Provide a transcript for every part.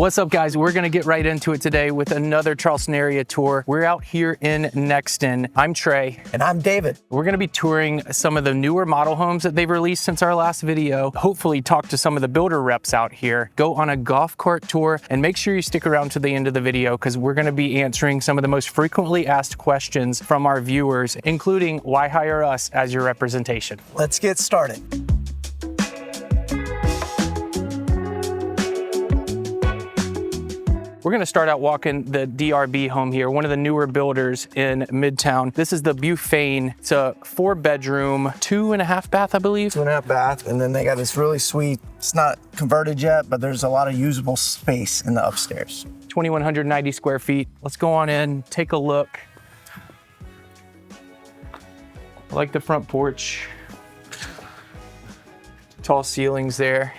What's up, guys? We're gonna get right into it today with another Charleston area tour. We're out here in Nexton. I'm Trey. And I'm David. We're gonna be touring some of the newer model homes that they've released since our last video. Hopefully talk to some of the builder reps out here, go on a golf cart tour, and make sure you stick around to the end of the video because we're gonna be answering some of the most frequently asked questions from our viewers, including why hire us as your representation? Let's get started. We're gonna start out walking the DRB home here, one of the newer builders in Midtown. This is the Bufane. It's a 4-bedroom, 2.5 bath, I believe. 2.5 bath, and then they got this really sweet, it's not converted yet, but there's a lot of usable space in the upstairs. 2,190 square feet. Let's go on in, take a look. I like the front porch. Tall ceilings there.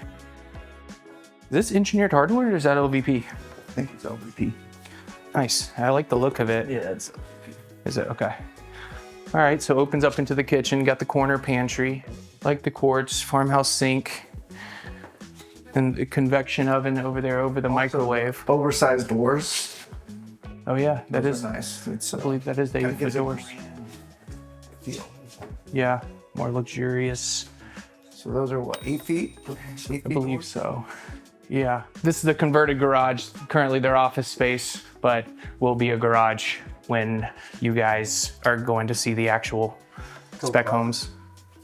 Is this engineered hardwood or is that LVP? I think it's LVP. Nice. I like the look of it. Yeah, it's Is it? Okay. All right, so opens up into the kitchen, got the corner pantry, like the quartz, farmhouse sink, and the convection oven over there over the microwave. oversized doors. Oh yeah, that is nice. It's, I believe that is the doors. Feel. Yeah, more luxurious. So those are what, 8 feet? 8 feet I believe so. Yeah, this is a converted garage. Currently their office space, but will be a garage when you guys are going to see the actual spec homes.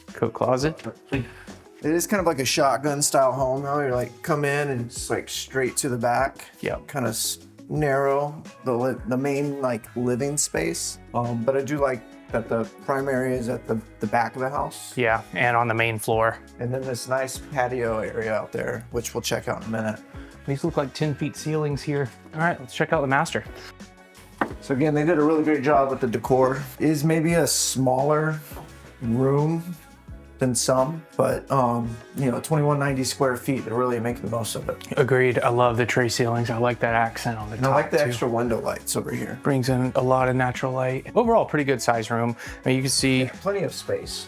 Coat closet. It is kind of like a shotgun style home though. You're like, come in and it's like straight to the back. Yeah. Kind of narrow, the main like living space. But I do like that the primary is at the back of the house. Yeah, and on the main floor. And then this nice patio area out there, which we'll check out in a minute. These look like 10 feet ceilings here. All right, let's check out the master. So again, they did a really great job with the decor. It is maybe a smaller room than some, but you know, 2,190 square feet, they're really making the most of it. Agreed, I love the tray ceilings. I like that accent on the top. And I like the too. extra window lights over here. Brings in a lot of natural light. Overall, pretty good size room. I mean, you can see Plenty of space,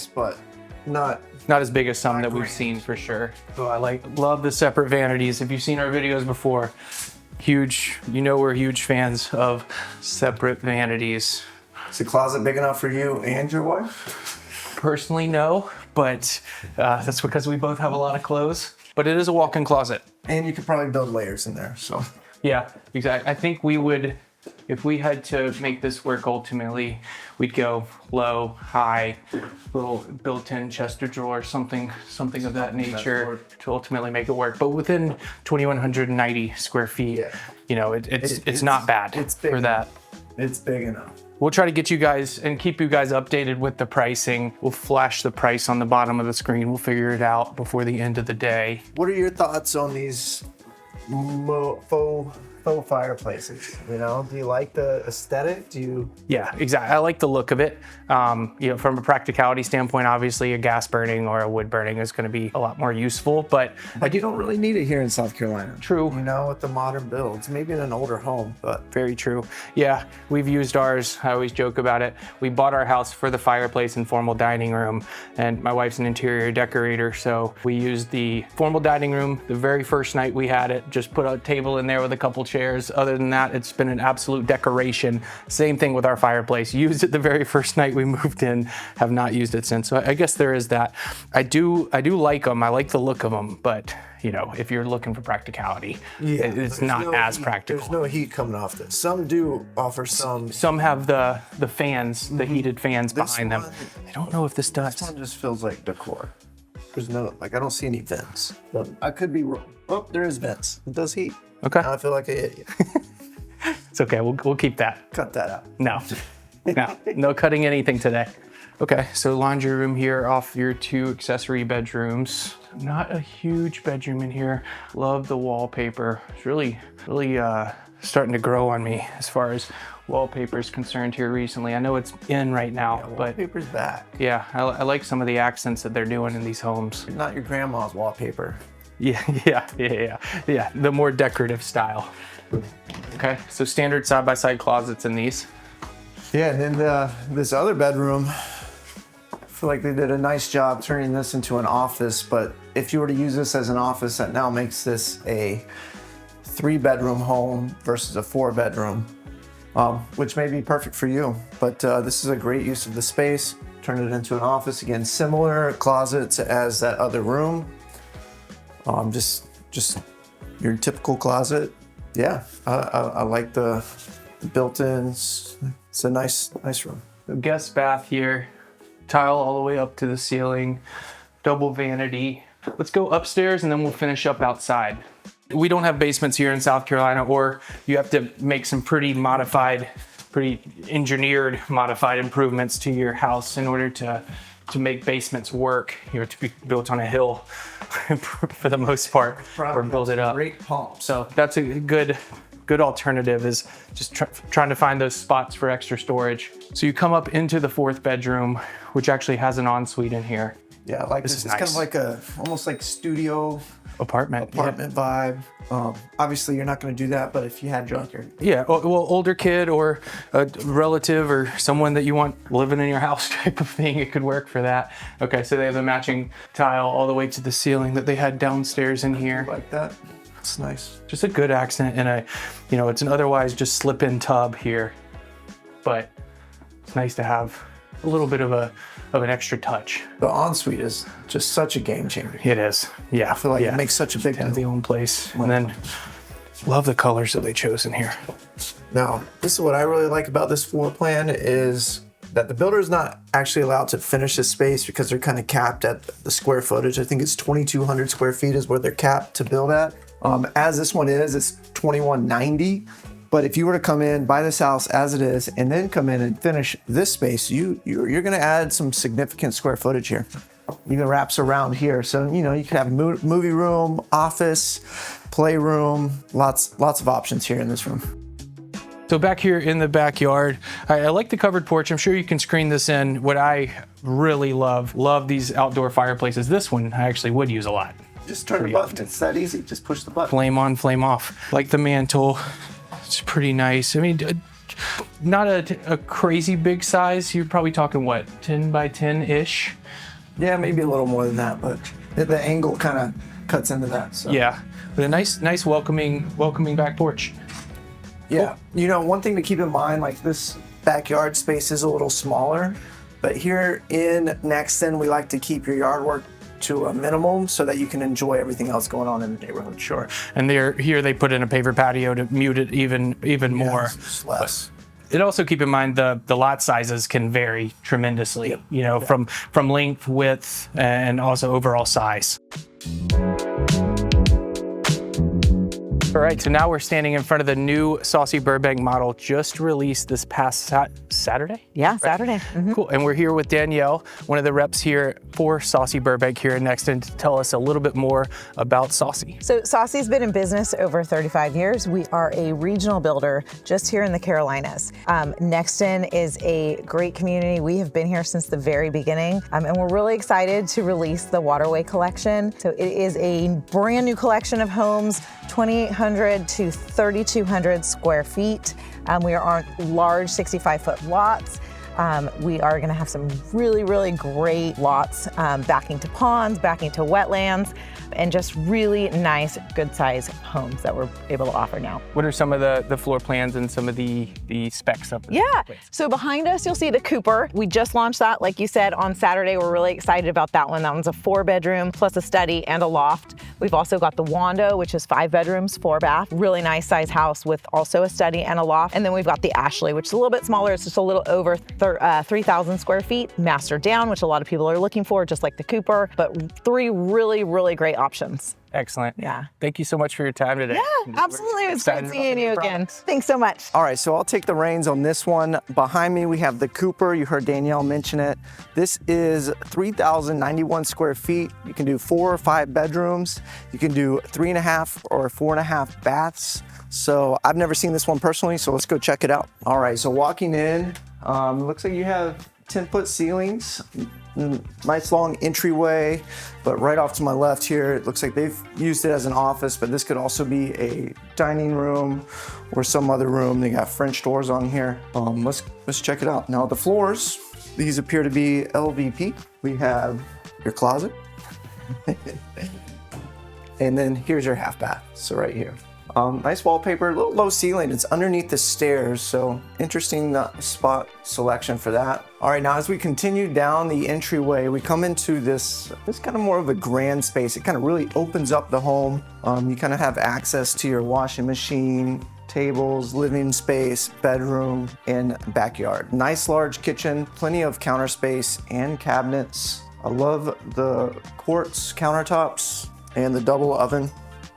but not as big as some that we've seen for sure. So I love the separate vanities. If you've seen our videos before, huge, you know we're huge fans of separate vanities. Is the closet big enough for you and your wife? Personally, no, but that's because we both have a lot of clothes. But it is a walk-in closet. And you could probably build layers in there, so. Yeah, exactly. I think we would, if we had to make this work ultimately, we'd go low, high, little built-in chest of drawers, something of that nature to ultimately make it work. But within 2,190 square feet, Yeah. you know, it's not bad for that. It's big enough. We'll try to get you guys and keep you guys updated with the pricing. We'll flash the price on the bottom of the screen. We'll figure it out before the end of the day. What are your thoughts on these faux fireplaces? You know, do you like the aesthetic? Yeah, exactly. I like the look of it. You know, from a practicality standpoint, obviously a gas burning or a wood burning is going to be a lot more useful, but You don't really need it here in South Carolina. True. You know, with the modern builds, maybe in an older home, but. Very true. Yeah, we've used ours. I always joke about it. We bought our house for the fireplace and formal dining room, and my wife's an interior decorator, so we used the formal dining room the very first night we had it, just put a table in there with a couple chairs. Other than that, it's been an absolute decoration. Same thing with our fireplace. Used it the very first night we moved in, have not used it since. So I guess there is that. I do like them. I like the look of them, but you know, if you're looking for practicality, it's not as practical. There's no heat coming off this. Some do offer some. Some have the fans, the heated fans behind them. I don't know if this does. This one just feels like decor. There's no, like, I don't see any vents. But I could be wrong. Oh, there is vents. It does heat. Okay. Now I feel like an idiot. It's okay. We'll keep that. Cut that out. No cutting anything today. Okay, so laundry room here off your 2 accessory bedrooms. Not a huge bedroom in here. Love the wallpaper. It's really starting to grow on me as far as wallpaper is concerned here recently. I know it's in right now, but Wallpaper's back. yeah, I like some of the accents that they're doing in these homes. Not your grandma's wallpaper. Yeah. The more decorative style. Okay, so standard side-by-side closets in these. Yeah, and then this other bedroom, I feel like they did a nice job turning this into an office, but if you were to use this as an office, that now makes this a 3-bedroom home versus a 4-bedroom, which may be perfect for you. But this is a great use of the space. Turn it into an office. Again, similar closets as that other room. Just your typical closet. Yeah, I like the built-ins. It's a nice room. The guest bath here, tile all the way up to the ceiling, double vanity. Let's go upstairs and then we'll finish up outside. We don't have basements here in South Carolina, or you have to make some pretty engineered modified improvements to your house in order to make basements work. You have to be built on a hill for the most part, or build it up. Great pumps. So that's a good alternative, is just trying to find those spots for extra storage. So you come up into the 4th bedroom, which actually has an ensuite in here. Yeah, I like this. It's nice. Kind of like almost like studio apartment vibe. Obviously, you're not going to do that, but if you had junkyard. Yeah, well, older kid or a relative or someone that you want living in your house type of thing, it could work for that. Okay, so they have the matching tile all the way to the ceiling that they had downstairs in here. Like that. It's nice. Just a good accent, and it's an otherwise just slip-in tub here, but it's nice to have a little bit of an extra touch. The ensuite is just such a game changer. It is, yeah. I feel like it makes such a big have the own place. And then love the colors that they chose in here. Now, this is what I really like about this floor plan, is that the builder is not actually allowed to finish this space because they're kind of capped at the square footage. I think it's 2,200 square feet is where they're capped to build at. As this one is, it's 2,190. But if you were to come in, buy this house as it is, and then come in and finish this space, you're going to add some significant square footage here. Even wraps around here. So, you could have a movie room, office, playroom, lots of options here in this room. So back here in the backyard, I like the covered porch. I'm sure you can screen this in. What I really love these outdoor fireplaces. This one I actually would use a lot. Just turn the button. It's that easy. Just push the button. Flame on, flame off. Like the mantle. It's pretty nice. I mean, not a crazy big size. You're probably talking, what, 10 by 10-ish? Yeah, maybe a little more than that, but the angle kind of cuts into that. So. Yeah, but a nice welcoming back porch. Yeah, cool. One thing to keep in mind, like this backyard space is a little smaller, but here in Nexton, we like to keep your yard work to a minimum so that you can enjoy everything else going on in the neighborhood. Sure. And here they put in a paver patio to mute it even more. Less. It also, keep in mind, the lot sizes can vary tremendously, from length, width, and also overall size. All right, so now we're standing in front of the new Saussy Burbank model, just released this past Saturday? Yeah, right? Saturday. Mm-hmm. Cool, and we're here with Danielle, one of the reps here for Saussy Burbank here in Nexton, to tell us a little bit more about Saussy. So Saussy's been in business over 35 years. We are a regional builder just here in the Carolinas. Nexton is a great community. We have been here since the very beginning, and we're really excited to release the Waterway Collection. So it is a brand new collection of homes, 2,800 to 3,200 square feet. We are on large 65-foot lots. We are going to have some really, really great lots backing to ponds, backing to wetlands, and just really nice, good-sized homes that we're able to offer now. What are some of the floor plans and some of the specs of the place? So behind us, you'll see the Cooper. We just launched that, like you said, on Saturday. We're really excited about that one. That one's a 4-bedroom plus a study and a loft. We've also got the Wando, which is 5 bedrooms, 4 bath. Really nice size house with also a study and a loft. And then we've got the Ashley, which is a little bit smaller. It's just a little over 3,000 square feet. Master down, which a lot of people are looking for, just like the Cooper. But 3 really, really great options. Excellent. Yeah. Thank you so much for your time today. Yeah, absolutely. It was great seeing you again. Thanks so much. All right, so I'll take the reins on this one. Behind me, we have the Cooper. You heard Danielle mention it. This is 3,091 square feet. You can do 4 or 5 bedrooms. You can do 3.5 or 4.5 baths. So I've never seen this one personally, so let's go check it out. All right, so walking in, looks like you have 10-foot ceilings. Nice long entryway, but right off to my left here, it looks like they've used it as an office, but this could also be a dining room or some other room. They got French doors on here. Let's check it out. Now the floors, these appear to be LVP. We have your closet. And then here's your half bath, so right here. Nice wallpaper, a little low ceiling. It's underneath the stairs, so interesting spot selection for that. All right, now as we continue down the entryway, we come into this kind of more of a grand space. It kind of really opens up the home. You kind of have access to your washing machine, tables, living space, bedroom, and backyard. Nice large kitchen, plenty of counter space and cabinets. I love the quartz countertops and the double oven.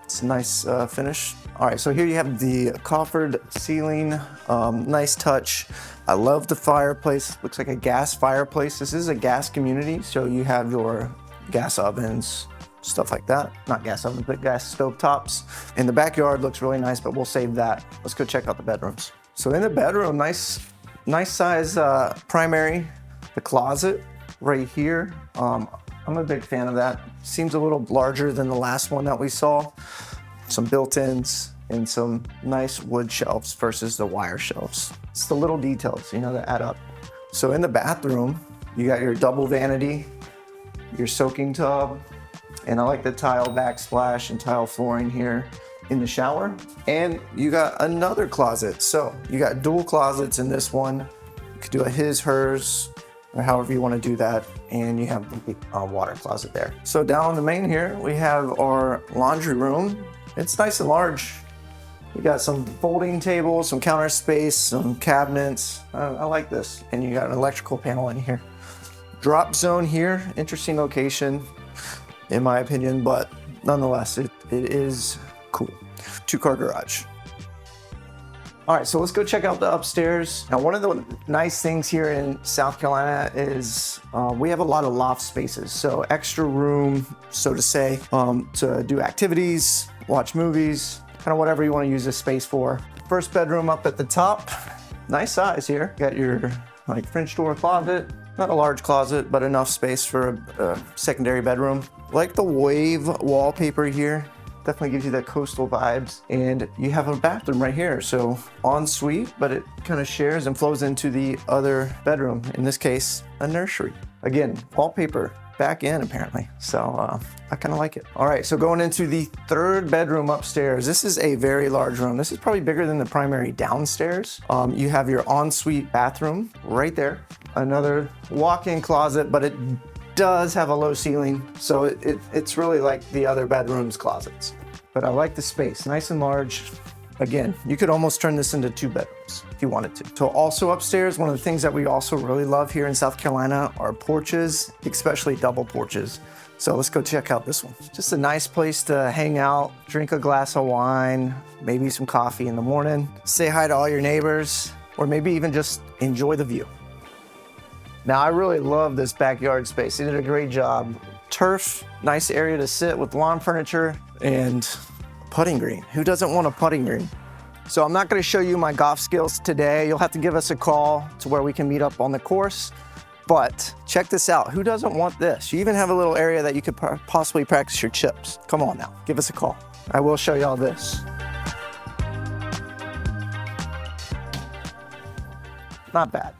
It's a nice finish. All right, so here you have the coffered ceiling, nice touch. I love the fireplace. Looks like a gas fireplace. This is a gas community, so you have your gas ovens, stuff like that. Not gas ovens, but gas stove tops. And the backyard looks really nice, but we'll save that. Let's go check out the bedrooms. So in the bedroom, nice size primary. The closet right here. I'm a big fan of that. Seems a little larger than the last one that we saw. Some built-ins and some nice wood shelves versus the wire shelves. It's the little details, you know, that add up. So in the bathroom, you got your double vanity, your soaking tub, and I like the tile backsplash and tile flooring here in the shower. And you got another closet. So you got dual closets in this one. You could do a his, hers, or however you want to do that. And you have the water closet there. So down on the main here, we have our laundry room. It's nice and large. You got some folding tables, some counter space, some cabinets. I like this. And you got an electrical panel in here. Drop zone here, interesting location, in my opinion, but nonetheless, it is cool. 2-car garage. All right, so let's go check out the upstairs. Now, one of the nice things here in South Carolina is we have a lot of loft spaces. So extra room, so to say, to do activities, watch movies, kind of whatever you want to use this space for. First bedroom up at the top, nice size here. Got your like French door closet, not a large closet, but enough space for a secondary bedroom. Like the wave wallpaper here. Definitely gives you that coastal vibes. And you have a bathroom right here. So ensuite, but it kind of shares and flows into the other bedroom. In this case, a nursery. Again, wallpaper back in apparently. So I kind of like it. All right, so going into the third bedroom upstairs. This is a very large room. This is probably bigger than the primary downstairs. You have your ensuite bathroom right there. Another walk-in closet, but it does have a low ceiling, so it's really like the other bedrooms' closets. But I like the space, nice and large. Again, you could almost turn this into 2 bedrooms if you wanted to. So also upstairs, one of the things that we also really love here in South Carolina are porches, especially double porches. So let's go check out this one. Just a nice place to hang out, drink a glass of wine, maybe some coffee in the morning, say hi to all your neighbors, or maybe even just enjoy the view. Now, I really love this backyard space. They did a great job. Turf, nice area to sit with lawn furniture, and putting green. Who doesn't want a putting green? So I'm not gonna show you my golf skills today. You'll have to give us a call to where we can meet up on the course. But check this out. Who doesn't want this? You even have a little area that you could possibly practice your chips. Come on now, give us a call. I will show y'all this. Not bad.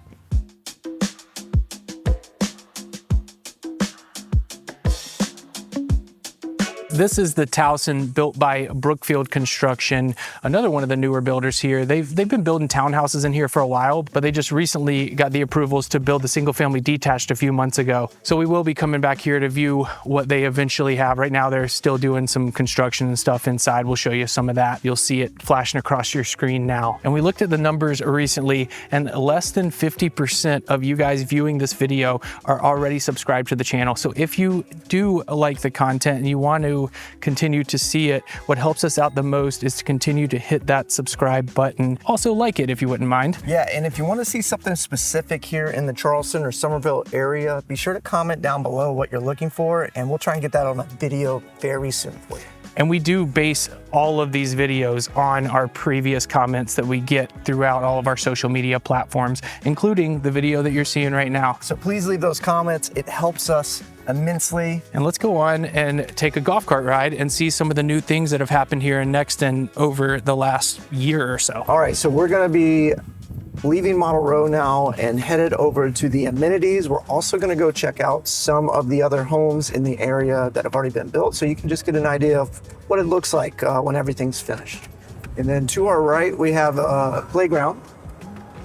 This is the Towson built by Brookfield Construction, another one of the newer builders here. They've been building townhouses in here for a while, but they just recently got the approvals to build the single family detached a few months ago. So we will be coming back here to view what they eventually have. Right now they're still doing some construction and stuff inside. We'll show you some of that. You'll see it flashing across your screen now. And we looked at the numbers recently, and less than 50% of you guys viewing this video are already subscribed to the channel. So if you do like the content and you want to continue to see it, what helps us out the most is to continue to hit that subscribe button. Also like it if you wouldn't mind. Yeah, and if you want to see something specific here in the Charleston or Summerville area, be sure to comment down below what you're looking for, and we'll try and get that on a video very soon for you. And we do base all of these videos on our previous comments that we get throughout all of our social media platforms, including the video that you're seeing right now. So please leave those comments. It helps us immensely. And let's go on and take a golf cart ride and see some of the new things that have happened here in Nexton over the last year or so. All right, so we're gonna be leaving Model Row now and headed over to the amenities. We're also gonna go check out some of the other homes in the area that have already been built, so you can just get an idea of what it looks like when everything's finished. And then to our right, we have a playground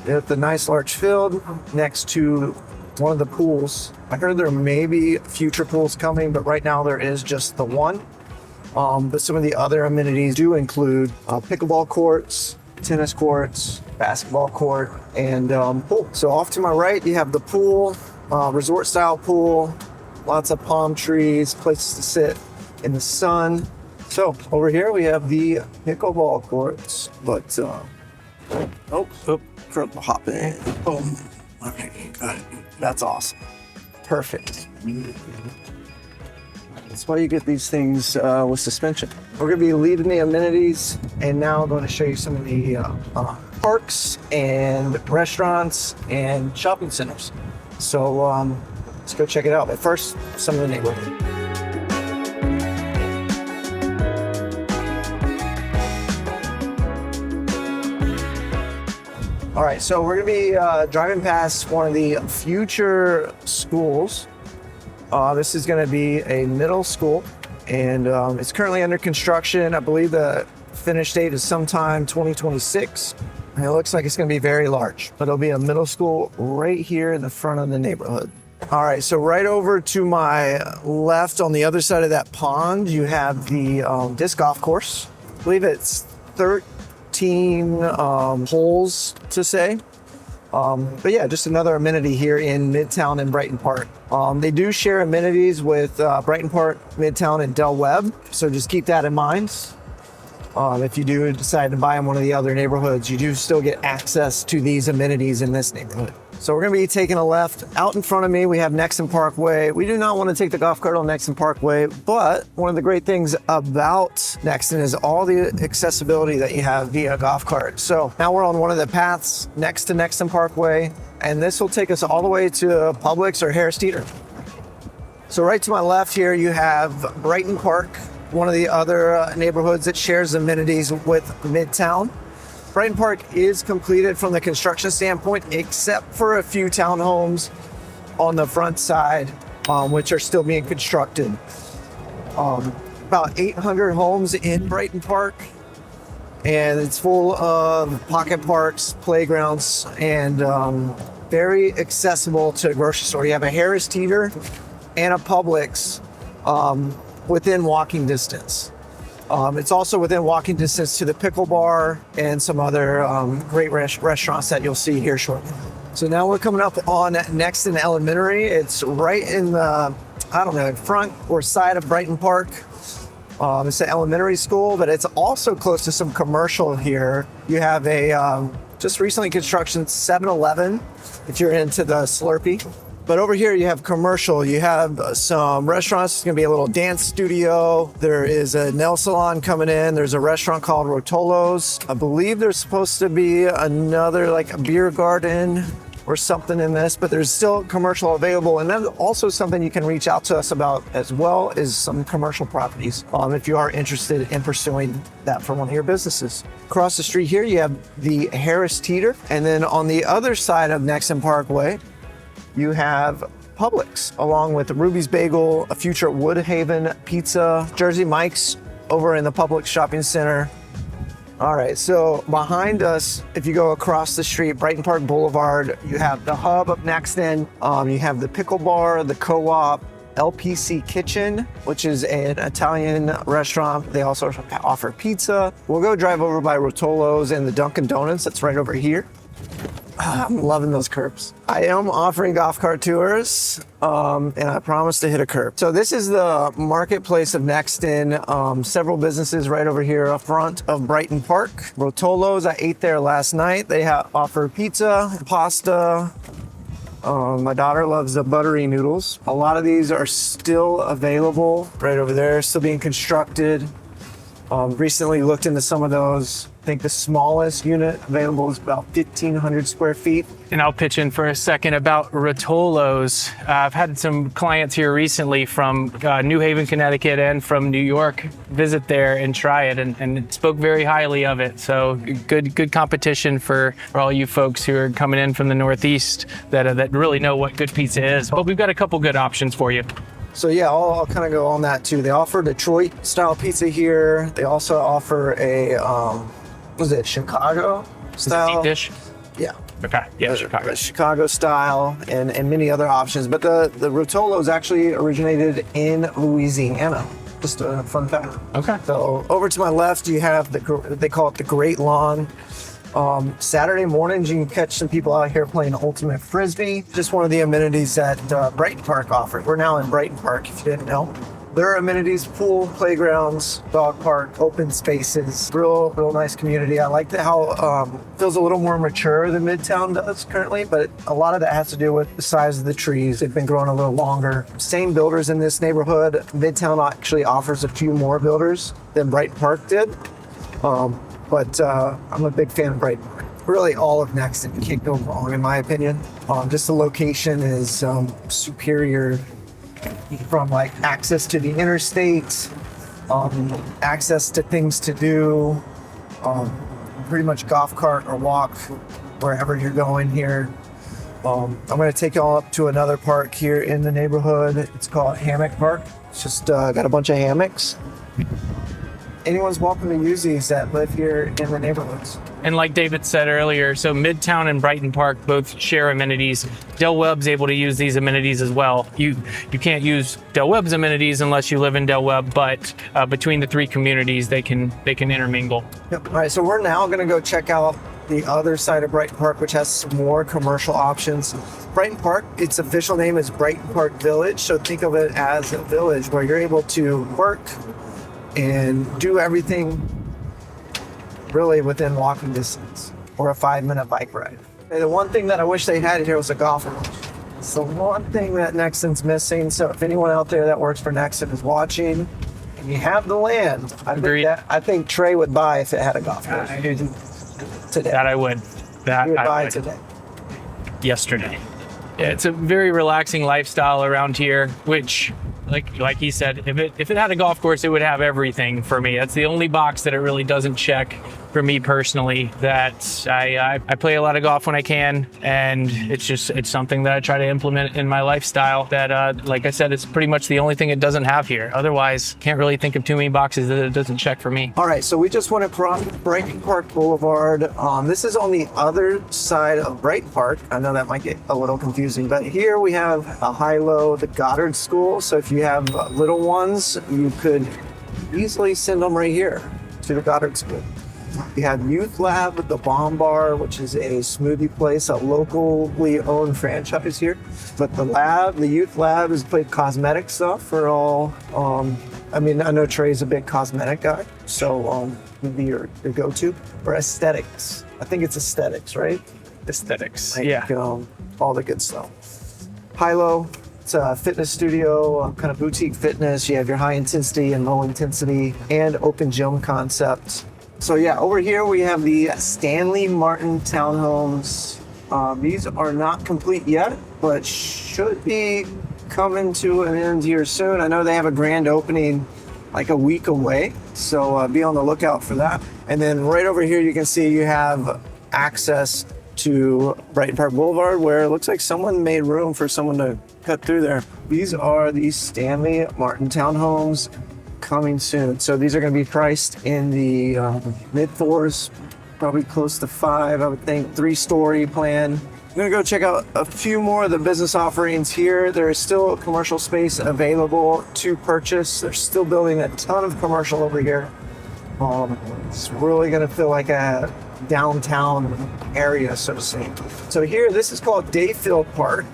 with a nice large field next to one of the pools. I heard there may be future pools coming, but right now there is just the one. But some of the other amenities do include pickleball courts, tennis courts, basketball court, and pool. So off to my right, you have the pool, resort style pool, lots of palm trees, places to sit in the sun. So over here we have the pickleball courts, but hop in. Boom. Okay, got it. That's awesome. Perfect. That's why you get these things with suspension. We're going to be leaving the amenities, and now I'm going to show you some of the parks and restaurants and shopping centers. So let's go check it out. But first, some of the neighborhood. All right, so we're going to be driving past one of the future schools. This is going to be a middle school, and it's currently under construction. I believe the finish date is sometime 2026. And it looks like it's going to be very large, but it'll be a middle school right here in the front of the neighborhood. All right, so right over to my left on the other side of that pond, you have the disc golf course. I believe it's 13 holes to say. But yeah, just another amenity here in Midtown and Brighton Park. They do share amenities with Brighton Park, Midtown, and Del Webb, so just keep that in mind. If you do decide to buy in one of the other neighborhoods, you do still get access to these amenities in this neighborhood. So we're going to be taking a left. Out in front of me, we have Nexton Parkway. We do not want to take the golf cart on Nexton Parkway, but one of the great things about Nexton is all the accessibility that you have via golf cart. So now we're on one of the paths next to Nexton Parkway, and this will take us all the way to Publix or Harris Teeter. So right to my left here, you have Brighton Park, one of the other neighborhoods that shares amenities with Midtown. Brighton Park is completed from the construction standpoint, except for a few townhomes on the front side, which are still being constructed. About 800 homes in Brighton Park, and it's full of pocket parks, playgrounds, and very accessible to a grocery store. You have a Harris Teeter and a Publix within walking distance. It's also within walking distance to the Pickle Bar and some other great restaurants that you'll see here shortly. So now we're coming up on Nexton Elementary. It's right in the, front or side of Brighton Park. It's an elementary school, but it's also close to some commercial here. You have a just recently construction 7-Eleven, if you're into the Slurpee. But over here you have commercial, you have some restaurants. It's gonna be a little dance studio. There is a nail salon coming in. There's a restaurant called Rotolo's. I believe there's supposed to be another like a beer garden or something in this, but there's still commercial available. And then also something you can reach out to us about as well is some commercial properties if you are interested in pursuing that for one of your businesses. Across the street here, you have the Harris Teeter. And then on the other side of Nexton Parkway, you have Publix, along with Ruby's Bagel, a future Woodhaven Pizza, Jersey Mike's over in the Publix Shopping Center. All right, so behind us, if you go across the street, Brighton Park Boulevard, you have the hub of Nexton. You have the Pickle Bar, the Co-op, LPC Kitchen, which is an Italian restaurant. They also offer pizza. We'll go drive over by Rotolo's and the Dunkin' Donuts. That's right over here. I'm loving those curbs. I am offering golf cart tours, and I promise to hit a curb. So this is the marketplace of Nexton. Several businesses right over here up front of Brighton Park. Rotolo's, I ate there last night. They offer pizza, pasta. My daughter loves the buttery noodles. A lot of these are still available right over there, still being constructed. Recently looked into some of those. I think the smallest unit available is about 1,500 square feet. And I'll pitch in for a second about Rotolo's. I've had some clients here recently from New Haven, Connecticut, and from New York visit there and try it, and spoke very highly of it. So good competition for all you folks who are coming in from the Northeast that really know what good pizza is. But we've got a couple good options for you. So yeah, I'll kind of go on that too. They offer Detroit style pizza here. They also offer a was it Chicago style? Deep dish. Yeah. Okay. Yeah, Chicago. Chicago style and many other options. But the Rotolos actually originated in Louisiana. Just a fun fact. Okay. So over to my left, you have they call it the Great Lawn. Saturday mornings, you can catch some people out here playing ultimate frisbee. Just one of the amenities that Brighton Park offers. We're now in Brighton Park, if you didn't know. There are amenities, pool, playgrounds, dog park, open spaces, real nice community. I like how feels a little more mature than Midtown does currently, but a lot of that has to do with the size of the trees. They've been growing a little longer. Same builders in this neighborhood. Midtown actually offers a few more builders than Brighton Park did, but I'm a big fan of Brighton Park. Really, all of Nexton can't go wrong, in my opinion. Just the location is superior. From like access to the interstate, access to things to do, pretty much golf cart or walk wherever you're going here. I'm going to take y'all up to another park here in the neighborhood. It's called Hammock Park. It's just got a bunch of hammocks. Anyone's welcome to use these that live here in the neighborhoods. And like David said earlier, so Midtown and Brighton Park both share amenities. Del Webb's able to use these amenities as well. You can't use Del Webb's amenities unless you live in Del Webb, but between the three communities, they can intermingle. Yep. All right, so we're now going to go check out the other side of Brighton Park, which has some more commercial options. Brighton Park, its official name is Brighton Park Village, so think of it as a village where you're able to work and do everything really within walking distance or a 5-minute bike ride. And the one thing that I wish they had here was a golf course. It's the one thing that Nexton's missing. So if anyone out there that works for Nexton is watching and you have the land, I think Trey would buy if it had a golf course. Today. That I would. That You would I buy would. today. Yesterday. Yeah, it's a very relaxing lifestyle around here, which, like he said, if it had a golf course, it would have everything for me. That's the only box that it really doesn't check for me personally. That I play a lot of golf when I can, and it's something that I try to implement in my lifestyle. That like I said, it's pretty much the only thing it doesn't have here. Otherwise, can't really think of too many boxes that it doesn't check for me. All right, so we just went across Brighton Park Boulevard. This is on the other side of Brighton Park. I know that might get a little confusing, but here we have a high-low, the Goddard School. So if you have little ones, you could easily send them right here to the Goddard School. You have Youth Lab, the Bomb Bar, which is a smoothie place, a locally owned franchise here. But the Youth Lab is played cosmetic stuff for all. I know Trey's a big cosmetic guy, so would be your go-to. Or aesthetics. I think it's aesthetics, right? Aesthetics. Like, Yeah. all the good stuff. High-low. It's a fitness studio, kind of boutique fitness. You have your high intensity and low intensity and open gym concept. So yeah, over here we have the Stanley Martin townhomes. These are not complete yet, but should be coming to an end here soon. I know they have a grand opening like a week away, so be on the lookout for that. And then right over here you can see you have access to Brighton Park Boulevard, where it looks like someone made room for someone to cut through there. These are the Stanley Martin townhomes coming soon. So these are going to be priced in the mid-4s, probably close to 5, I would think. 3-story plan. I'm going to go check out a few more of the business offerings here. There is still commercial space available to purchase. They're still building a ton of commercial over here. It's really going to feel like a downtown area, so to say. So here, this is called Dayfield Park,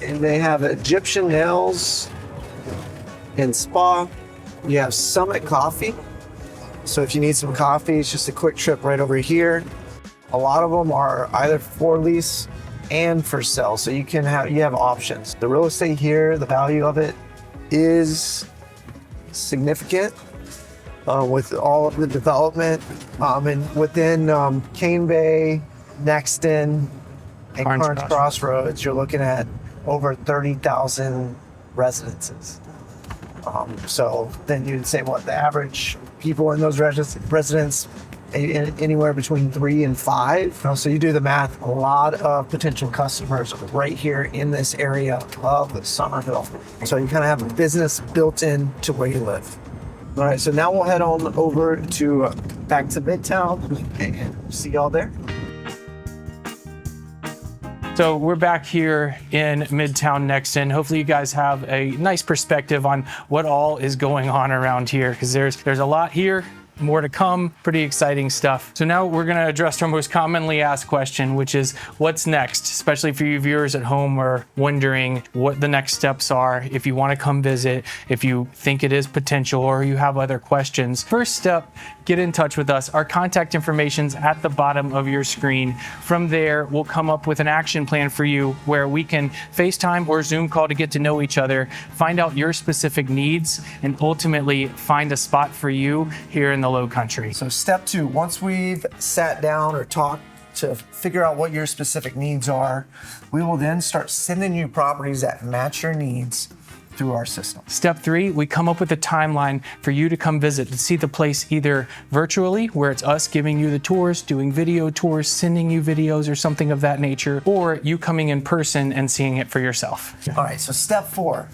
and they have Egyptian nails and spa. You have Summit Coffee. So if you need some coffee, it's just a quick trip right over here. A lot of them are either for lease and for sale, so you have options. The real estate here, the value of it is significant. With all of the development and within Cane Bay, Nexton, and Carnes Crossroads, you're looking at over 30,000 residences. So then you'd say what the average people in those residents anywhere between 3 and 5. So you do the math, a lot of potential customers right here in this area of Summerville. So you kind of have a business built in to where you live. All right, so now we'll head on over to back to Midtown, and see y'all there. So we're back here in Midtown Nexton. Hopefully you guys have a nice perspective on what all is going on around here, because there's a lot here, more to come, pretty exciting stuff. So now we're gonna address our most commonly asked question, which is what's next? Especially for you viewers at home who are wondering what the next steps are. If you wanna come visit, if you think it is potential, or you have other questions. First step, get in touch with us. Our contact information's at the bottom of your screen. From there, we'll come up with an action plan for you where we can FaceTime or Zoom call to get to know each other, find out your specific needs, and ultimately find a spot for you here in the Low Country. So step 2, once we've sat down or talked to figure out what your specific needs are, we will then start sending you properties that match your needs through our system. Step 3, we come up with a timeline for you to come visit to see the place either virtually, where it's us giving you the tours, doing video tours, sending you videos or something of that nature, or you coming in person and seeing it for yourself. All right, so step 4,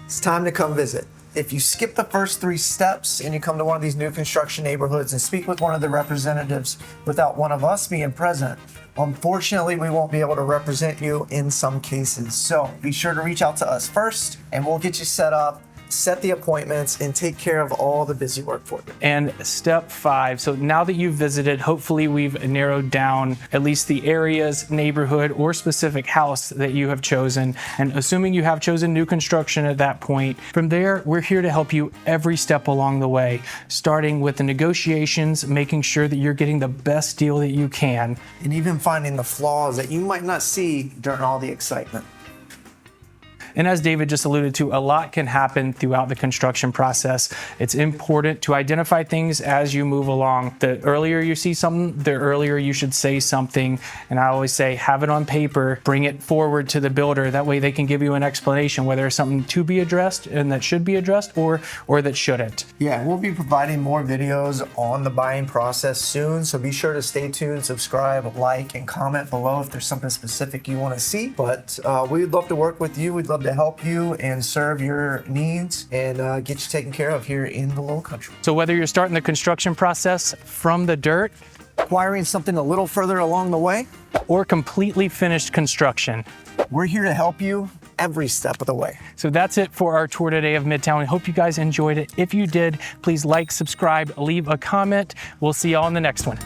it's time to come visit. If you skip the first 3 steps and you come to one of these new construction neighborhoods and speak with one of the representatives without one of us being present, unfortunately, we won't be able to represent you in some cases. So be sure to reach out to us first and we'll get you set up, set the appointments, and take care of all the busy work for you. And step 5, so now that you've visited, hopefully we've narrowed down at least the areas, neighborhood, or specific house that you have chosen. And assuming you have chosen new construction at that point, from there, we're here to help you every step along the way, starting with the negotiations, making sure that you're getting the best deal that you can. And even finding the flaws that you might not see during all the excitement. And as David just alluded to, a lot can happen throughout the construction process. It's important to identify things as you move along. The earlier you see something, the earlier you should say something. And I always say, have it on paper, bring it forward to the builder. That way they can give you an explanation whether it's something to be addressed and that should be addressed or that shouldn't. Yeah, we'll be providing more videos on the buying process soon. So be sure to stay tuned, subscribe, like, and comment below if there's something specific you want to see. But we'd love to work with you. We'd love to help you and serve your needs and get you taken care of here in the Low Country. So whether you're starting the construction process from the dirt, Acquiring something a little further along the way, or completely finished construction, we're here to help you every step of the way. So that's it for our tour today of Midtown. I hope you guys enjoyed it. If you did, please like, subscribe, leave a comment. We'll see y'all in the next one.